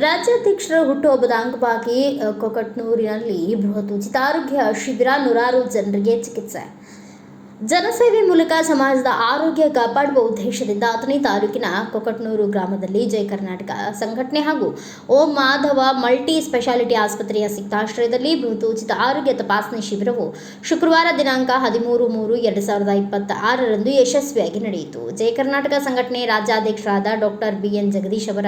ರಾಜ್ಯಾಧ್ಯಕ್ಷರ ಹುಟ್ಟುಹಬ್ಬದ ಅಂಗವಾಗಿ ಕೊಕಟ್ನೂರಿನಲ್ಲಿ ಬೃಹತ್ ಉಚಿತ ಆರೋಗ್ಯ ಶಿಬಿರ, ನೂರಾರು ಜನರಿಗೆ ಚಿಕಿತ್ಸೆ. ಜನಸೇವೆ ಮೂಲಕ ಸಮಾಜದ ಆರೋಗ್ಯ ಕಾಪಾಡುವ ಉದ್ದೇಶದಿಂದ ಅಥಣಿ ತಾಲೂಕಿನ ಕೊಕಟ್ನೂರು ಗ್ರಾಮದಲ್ಲಿ ಜೈ ಕರ್ನಾಟಕ ಸಂಘಟನೆ ಹಾಗೂ ಓಂ ಮಾಧವ ಮಲ್ಟಿ ಸ್ಪೆಷಾಲಿಟಿ ಆಸ್ಪತ್ರೆಯ ಸಿಕ್ತಾಶ್ರಯದಲ್ಲಿ ಬೃಹತ್ ಉಚಿತ ಆರೋಗ್ಯ ತಪಾಸಣೆ ಶಿಬಿರವು ಶುಕ್ರವಾರ ದಿನಾಂಕ 13/3/2026ರಂದು ಯಶಸ್ವಿಯಾಗಿ ನಡೆಯಿತು. ಜೈ ಕರ್ನಾಟಕ ಸಂಘಟನೆ ರಾಜ್ಯಾಧ್ಯಕ್ಷರಾದ ಡಾಕ್ಟರ್ ಬಿಎನ್ ಜಗದೀಶ್ ಅವರ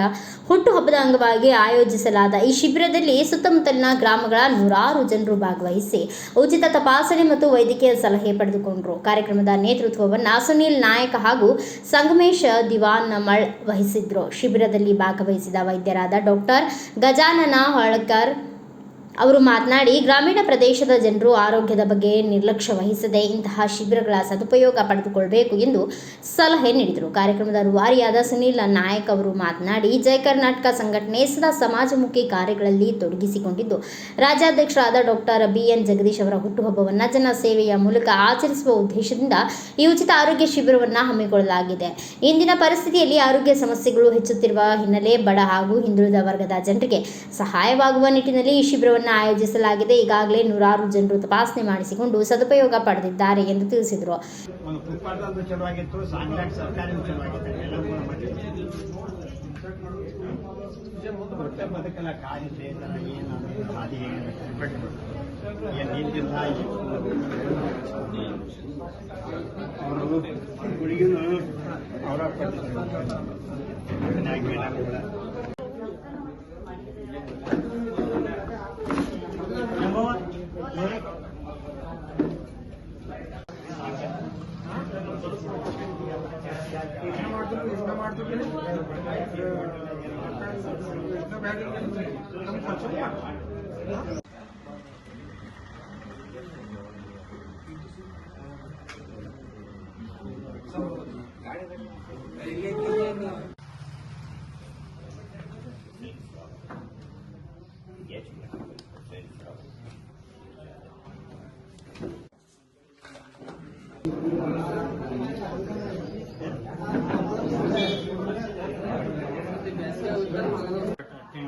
ಹುಟ್ಟುಹಬ್ಬದ ಅಂಗವಾಗಿ ಆಯೋಜಿಸಲಾದ ಈ ಶಿಬಿರದಲ್ಲಿ ಸುತ್ತಮುತ್ತಲಿನ ಗ್ರಾಮಗಳ ನೂರಾರು ಜನರು ಭಾಗವಹಿಸಿ ಉಚಿತ ತಪಾಸಣೆ ಮತ್ತು ವೈದ್ಯಕೀಯ ಸಲಹೆ ಪಡೆದುಕೊಂಡರು. ಕಾರ್ಯಕ್ರಮದ ನೇತೃತ್ವವನ್ನು ಸುನೀಲ್ ನಾಯಕ್ ಹಾಗೂ ಸಂಗಮೇಶ್ ದಿವಾನಮಳ್ ವಹಿಸಿದ್ರು. ಶಿಬಿರದಲ್ಲಿ ಭಾಗವಹಿಸಿದ ವೈದ್ಯರಾದ ಡಾಕ್ಟರ್ ಗಜಾನನ ಹೊಳಕರ್ ಅವರು ಮಾತನಾಡಿ, ಗ್ರಾಮೀಣ ಪ್ರದೇಶದ ಜನರು ಆರೋಗ್ಯದ ಬಗ್ಗೆ ನಿರ್ಲಕ್ಷ್ಯ ವಹಿಸದೆ ಇಂತಹ ಶಿಬಿರಗಳ ಸದುಪಯೋಗ ಪಡೆದುಕೊಳ್ಳಬೇಕು ಎಂದು ಸಲಹೆ ನೀಡಿದರು. ಕಾರ್ಯಕ್ರಮದ ರೂವಾರಿಯಾದ ಸುನೀಲ್ ನಾಯಕ್ ಅವರು ಮಾತನಾಡಿ, ಜೈ ಕರ್ನಾಟಕ ಸಂಘಟನೆ ಸದಾ ಸಮಾಜಮುಖಿ ಕಾರ್ಯಗಳಲ್ಲಿ ತೊಡಗಿಸಿಕೊಂಡಿದ್ದು, ರಾಜ್ಯಾಧ್ಯಕ್ಷರಾದ ಡಾಕ್ಟರ್ ಬಿಎನ್ ಜಗದೀಶ್ ಅವರ ಹುಟ್ಟುಹಬ್ಬವನ್ನು ಜನ ಸೇವೆಯ ಮೂಲಕ ಆಚರಿಸುವ ಉದ್ದೇಶದಿಂದ ಈ ಉಚಿತ ಆರೋಗ್ಯ ಶಿಬಿರವನ್ನು ಹಮ್ಮಿಕೊಳ್ಳಲಾಗಿದೆ. ಇಂದಿನ ಪರಿಸ್ಥಿತಿಯಲ್ಲಿ ಆರೋಗ್ಯ ಸಮಸ್ಯೆಗಳು ಹೆಚ್ಚುತ್ತಿರುವ ಹಿನ್ನೆಲೆ ಬಡ ಹಾಗೂ ಹಿಂದುಳಿದ ವರ್ಗದ ಜನರಿಗೆ ಸಹಾಯವಾಗುವ ನಿಟ್ಟಿನಲ್ಲಿ ಈ ಶಿಬಿರವನ್ನು ಆಯೋಜಿಸಲಾಗಿದೆ. ಈಗಾಗಲೇ ನೂರಾರು ಜನರು ತಪಾಸಣೆ ಮಾಡಿಸಿಕೊಂಡು ಸದುಪಯೋಗ ಪಡೆದಿದ್ದಾರೆ ಎಂದು ತಿಳಿಸಿದರು.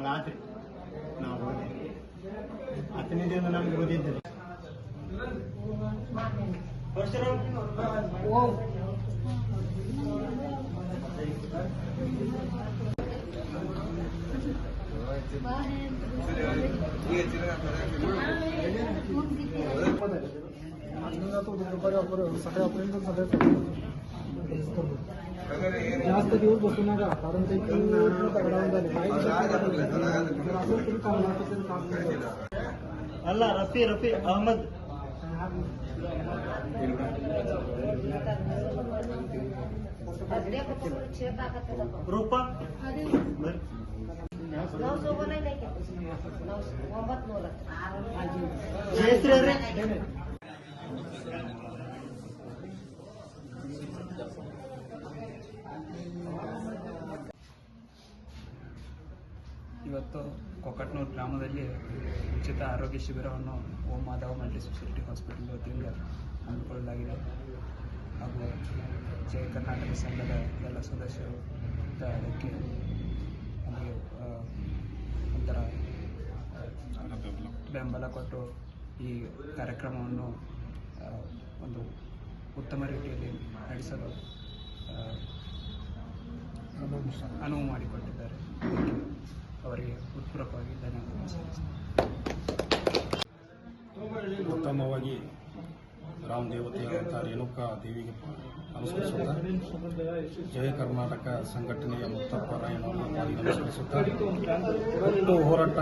ರಾತ್ರಿ ನಾವು ಹತ್ತನೇದಿಂದ ನಮ್ಗೆ ಓದಿದ್ದರು. जास्त दिवस बसू नका, कारण ते तगडावून झाले अल्ला रफी अहमद रूपा ಇವತ್ತು ಕೊಕಟ್ನೂರು ಗ್ರಾಮದಲ್ಲಿ ಉಚಿತ ಆರೋಗ್ಯ ಶಿಬಿರವನ್ನು ಓಂ ಮಾಧವ ಮಲ್ಟಿ ಸ್ಪೆಷಾಲಿಟಿ ಹಾಸ್ಪಿಟಲ್ ವತಿಯಿಂದ ಹಮ್ಮಿಕೊಳ್ಳಲಾಗಿದೆ. ಹಾಗೂ ಜೈ ಕರ್ನಾಟಕ ಸಂಘದ ಎಲ್ಲ ಸದಸ್ಯರು ಅದಕ್ಕೆ ನಮಗೆ ಒಂಥರ ಬೆಂಬಲ ಕೊಟ್ಟು ಈ ಕಾರ್ಯಕ್ರಮವನ್ನು ಒಂದು ಉತ್ತಮ ರೀತಿಯಲ್ಲಿ ನಡೆಸಲು ಅನುವು ಮಾಡಿಕೊಟ್ಟಿದ್ದಾರೆ. ಅವರಿಗೆ ಹೃತ್ಪೂರ್ವಕವಾಗಿ ಧನ್ಯವಾದ ಸಲ್ಲಿಸುತ್ತೇನೆ. ಉತ್ತಮವಾಗಿ ರಾಮ ದೇವತೆಯಾದಂಥ ರೇಣುಕಾ ದೇವಿಗೆ ನಮಸ್ಕರಿಸುತ್ತಾ ಜಯ ಕರ್ನಾಟಕ ಸಂಘಟನೆಯ ಮುಕ್ತಪರಾಯಣವನ್ನು ನಮಸ್ಕರಿಸುತ್ತಾ ಹುಟ್ಟು ಹೋರಾಟ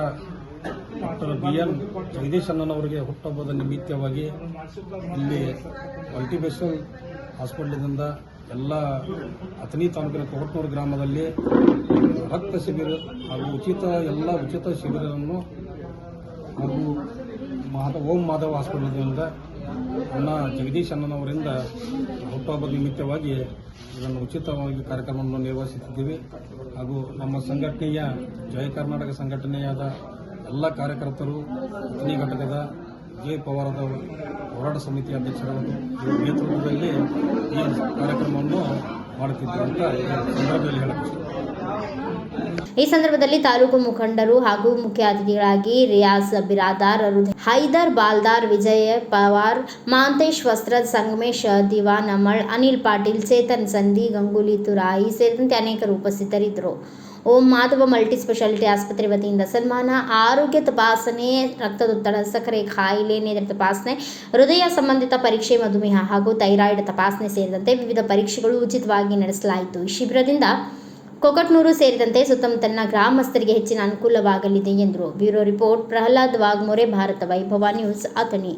ಡಾಕ್ಟರ್ ಬಿಎನ್ ಜಗದೀಶ್ ಅಣ್ಣನವರಿಗೆ ಹುಟ್ಟುಹಬ್ಬದ ನಿಮಿತ್ತವಾಗಿ ಇಲ್ಲಿ ಮಲ್ಟಿಸ್ಪೆಷಲ್ ಹಾಸ್ಪಿಟಲ್ನಿಂದ ಎಲ್ಲ ಅಥಣಿ ತಾಲೂಕಿನ ಕೊಕಟ್ನೂರು ಗ್ರಾಮದಲ್ಲಿ ರಕ್ತ ಶಿಬಿರ ಹಾಗೂ ಉಚಿತ ಶಿಬಿರವನ್ನು ಹಾಗೂ ಓಂ ಮಾಧವ ಹಾಸ್ಪಿಟಲ್ನಿಂದ ಜಗದೀಶ್ ಅಣ್ಣನವರಿಂದ ಹುಟ್ಟುಹಬ್ಬದ ನಿಮಿತ್ತವಾಗಿ ಇದನ್ನು ಉಚಿತವಾಗಿ ಕಾರ್ಯಕ್ರಮವನ್ನು ನಿರ್ವಹಿಸುತ್ತಿದ್ದೀವಿ. ಹಾಗೂ ನಮ್ಮ ಸಂಘಟನೆಯ ಜಯ ಕರ್ನಾಟಕ ಸಂಘಟನೆಯಾದ ಎಲ್ಲ ಕಾರ್ಯಕರ್ತರು ಅಥಣಿ ಘಟಕದ ಜೆ ಪವಾರದ ಹೋರಾಟ ಸಮಿತಿ ಅಧ್ಯಕ್ಷರ ನೇತೃತ್ವದಲ್ಲಿ ಈ ಕಾರ್ಯಕ್ರಮವನ್ನು ಮಾಡುತ್ತಿದ್ದೀವಿ ಅಂತ ಈ ಸಂದರ್ಭದಲ್ಲಿ ಹೇಳಕ್ಕೆ ಈ ಸಂದರ್ಭದಲ್ಲಿ ತಾಲೂಕು ಮುಖಂಡರು ಹಾಗೂ ಮುಖ್ಯ ಅತಿಥಿಗಳಾಗಿ ರಿಯಾಜ್ ಬಿರಾದಾರ್, ಹೈದರ್ ಬಾಲ್ದಾರ್, ವಿಜಯ್ ಪವಾರ್, ಮಾಂತೇಶ್ ವಸ್ತ್ರದ್, ಸಂಗಮೇಶ್ ದಿವಾನ್ ಅಮಳ್, ಅನಿಲ್ ಪಾಟೀಲ್, ಚೇತನ್ ಸಂಧಿ, ಗಂಗೂಲಿ ತುರಾಯಿ ಸೇರಿದಂತೆ ಅನೇಕರು ಉಪಸ್ಥಿತರಿದ್ದರು. ಓಂ ಮಾಧವ ಮಲ್ಟಿ ಸ್ಪೆಷಾಲಿಟಿ ಆಸ್ಪತ್ರೆ ವತಿಯಿಂದ ಸನ್ಮಾನ, ಆರೋಗ್ಯ ತಪಾಸಣೆ, ರಕ್ತದೊತ್ತಡ, ಸಕ್ಕರೆ ಕಾಯಿಲೆ, ನೇತ್ರ ತಪಾಸಣೆ, ಹೃದಯ ಸಂಬಂಧಿತ ಪರೀಕ್ಷೆ, ಮಧುಮೇಹ ಹಾಗೂ ಥೈರಾಯ್ಡ್ ತಪಾಸಣೆ ಸೇರಿದಂತೆ ವಿವಿಧ ಪರೀಕ್ಷೆಗಳು ಉಚಿತವಾಗಿ ನಡೆಸಲಾಯಿತು. ಈ ಶಿಬಿರದಿಂದ ಕೊಕಟ್ನೂರು ಸೇರಿದಂತೆ ಸುತ್ತಮುತ್ತಲಿನ ಗ್ರಾಮಸ್ಥರಿಗೆ ಹೆಚ್ಚಿನ ಅನುಕೂಲವಾಗಲಿದೆ ಎಂದರು. ಬ್ಯೂರೋ ರಿಪೋರ್ಟ್ ಪ್ರಹ್ಲಾದ್ ವಾಗ್ಮೋರೆ, ಭಾರತ ವೈಭವ news, Athani.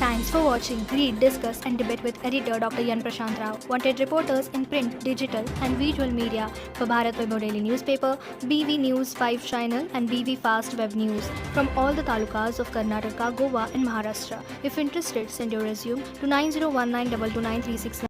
Thanks for watching. Read, discuss and debate with editor Dr. Yan Prashant Rao. Wanted reporters in print, digital and visual media for Bharat Vaibhav Daily Newspaper, BV News 5 Channel and BV Fast Web News from all the talukas of Karnataka, Goa and Maharashtra. If interested, send your resume to 9019229369.